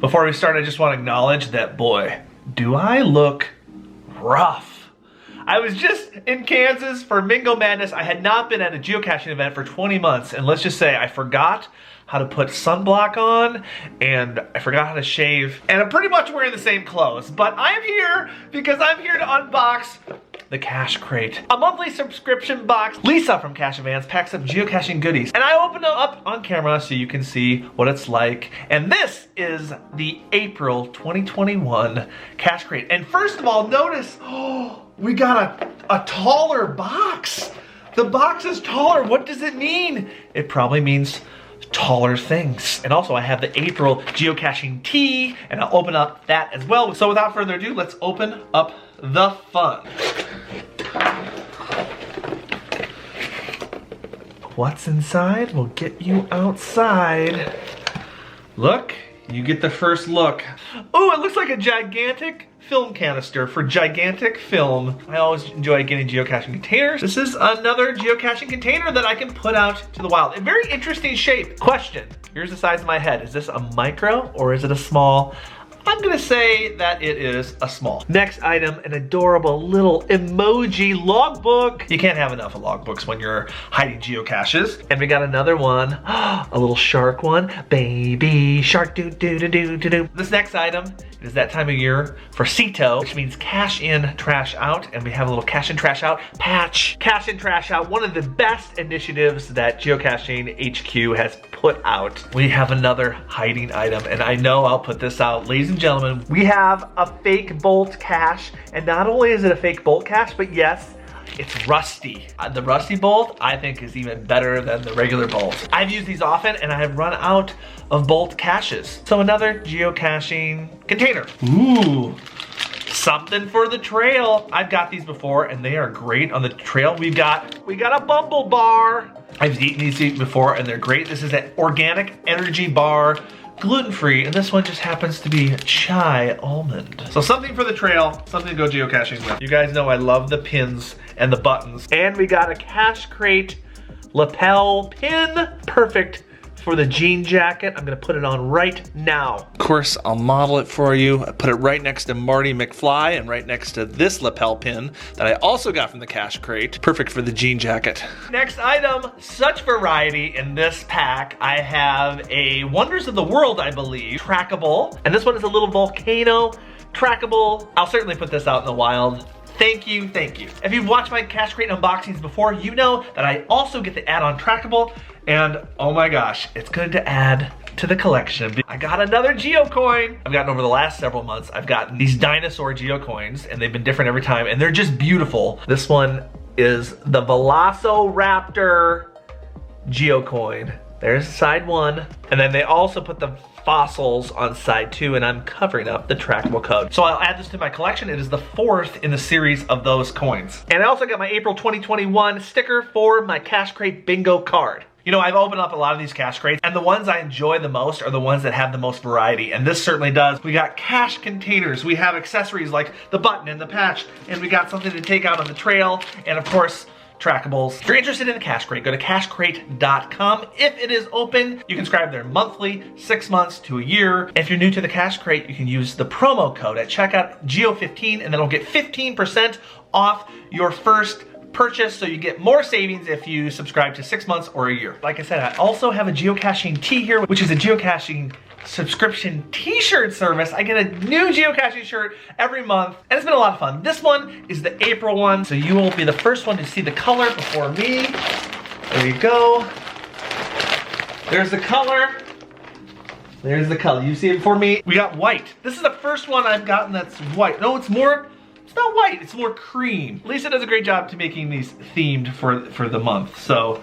Before we start, I just want to acknowledge that, boy, do I look rough. I was just in Kansas for Mingo Madness. I had not been at a geocaching event for 20 months, and let's just say I forgot how to put sunblock on, and I forgot how to shave, and I'm pretty much wearing the same clothes, but I'm here because I'm here to unbox the Cache Crate, a monthly subscription box. Lisa from Cache Advance packs up geocaching goodies, and I open it up on camera so you can see what it's like. And this is the April 2021 Cache Crate. And first of all, notice, oh, we got a taller box. The box is taller. What does it mean? It probably means taller things. And also I have the April geocaching tee, and I'll open up that as well. So without further ado, let's open up the fun. What's inside will get you outside. Look, you get the first look. Oh, it looks like a gigantic film canister for gigantic film. I always enjoy getting geocaching containers. This is another geocaching container that I can put out to the wild. A very interesting shape. Question, here's the size of my head. Is this a micro or is it a small? I'm gonna say that it is a small. Next item, an adorable little Emoji Logbook. You can't have enough of logbooks when you're hiding geocaches. And we got another one, a little shark one. Baby shark, do do do do do do. This next item is that time of year for CETO, which means cash in, trash out. And we have a little cash in, trash out patch. Cash in, trash out, one of the best initiatives that Geocaching HQ has put out. We have another hiding item, and I know I'll put this out. Ladies and gentlemen, we have a fake bolt cache, and not only is it a fake bolt cache, but yes, it's rusty. The rusty bolt, I think, is even better than the regular bolt. I've used these often, and I have run out of bolt caches. So another geocaching container. Ooh, something for the trail. I've got these before, and they are great on the trail. We got a Bumble Bar. I've eaten these before, and they're great. This is an organic energy bar, gluten-free, and this one just happens to be chai almond. So something for the trail, something to go geocaching with. You guys know I love the pins and the buttons. And we got a Cache Crate lapel pin, perfect for the jean jacket. I'm gonna put it on right now. Of course, I'll model it for you. I put it right next to Marty McFly and right next to this lapel pin that I also got from the Cache Crate. Perfect for the jean jacket. Next item, such variety in this pack. I have a Wonders of the World, I believe, Trackable. And this one is a little volcano Trackable. I'll certainly put this out in the wild. Thank you, thank you. If you've watched my Cache Crate unboxings before, you know that I also get the add-on Trackable, and oh my gosh, it's good to add to the collection. I got another Geocoin. I've gotten over the last several months, I've gotten these Dinosaur Geocoins, and they've been different every time, and they're just beautiful. This one is the Veloso Raptor Geocoin. There's side one, and then they also put the fossils on side 2, and I'm covering up the trackable code. So I'll add this to my collection. It is the 4th in the series of those coins. And I also got my April 2021 sticker for my Cache Crate bingo card. You know, I've opened up a lot of these Cache Crates, and the ones I enjoy the most are the ones that have the most variety, and this certainly does. We got cache containers, we have accessories like the button and the patch, and we got something to take out on the trail, and of course, trackables. If you're interested in the Cache Crate, go to cachecrate.com. If it is open, you can subscribe there monthly, 6 months to a year. If you're new to the Cache Crate, you can use the promo code at checkout, GEO15, and that'll get 15% off your first purchase, so you get more savings if you subscribe to 6 months or a year. Like I said, I also have a geocaching tee here, which is a geocaching subscription t-shirt service. I get a new geocaching shirt every month, and it's been a lot of fun. This one is the April one, so you will be the first one to see the color before me. There you go. There's the color. There's the color. You see it before me. We got white. This is the first one I've gotten that's white. No, it's not white, it's more cream. Lisa does a great job to making these themed for the month. So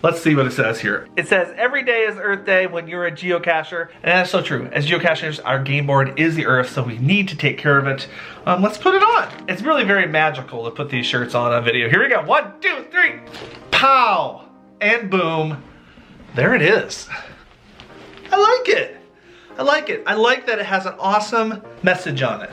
let's see what it says here. It says, every day is Earth Day when you're a geocacher. And that's so true. As geocachers, our game board is the Earth, so we need to take care of it. Let's put it on. It's really very magical to put these shirts on video. Here we go, 1, 2, 3. Pow, and boom. There it is. I like it. I like it. I like that it has an awesome message on it.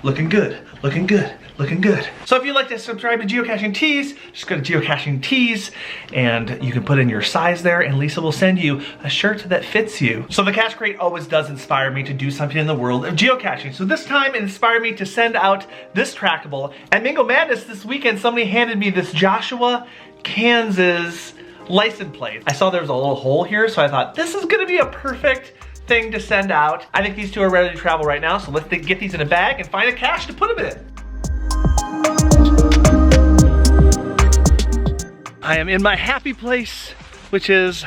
looking good, looking good, looking good. So if you'd like to subscribe to Geocaching Tees, just go to Geocaching Tees and you can put in your size there and Lisa will send you a shirt that fits you. So the Cache Crate always does inspire me to do something in the world of geocaching. So this time it inspired me to send out this trackable. At Mingo Madness this weekend, somebody handed me this Joshua, Kansas license plate. I saw there was a little hole here, so I thought this is gonna be a perfect thing to send out. I think these two are ready to travel right now, so let's get these in a bag and find a cache to put them in. I am in my happy place, which is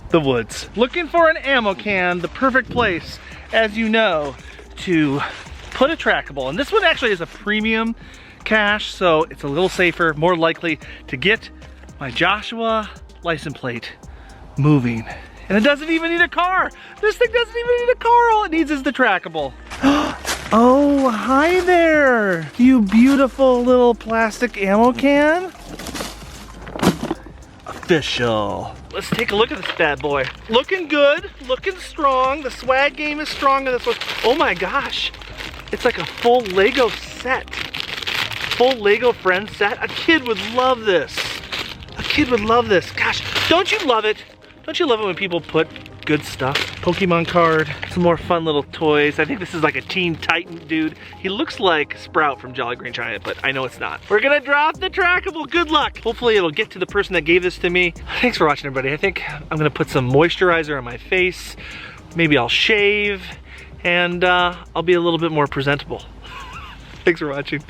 the woods. Looking for an ammo can, the perfect place, as you know, to put a trackable. And this one actually is a premium cache, so it's a little safer, more likely to get my Joshua license plate moving. And it doesn't even need a car. This thing doesn't even need a car. All it needs is the trackable. Oh, hi there. You beautiful little plastic ammo can. Official. Let's take a look at this bad boy. Looking good, looking strong. The swag game is strong in this one. Oh my gosh. It's like a full Lego set. Full Lego friend set. A kid would love this. A kid would love this. Gosh, don't you love it? Don't you love it when people put good stuff? Pokemon card, some more fun little toys. I think this is like a Teen Titan dude. He looks like Sprout from Jolly Green Giant, but I know it's not. We're gonna drop the trackable, good luck. Hopefully it'll get to the person that gave this to me. Thanks for watching, everybody. I think I'm gonna put some moisturizer on my face. Maybe I'll shave, and I'll be a little bit more presentable. Thanks for watching.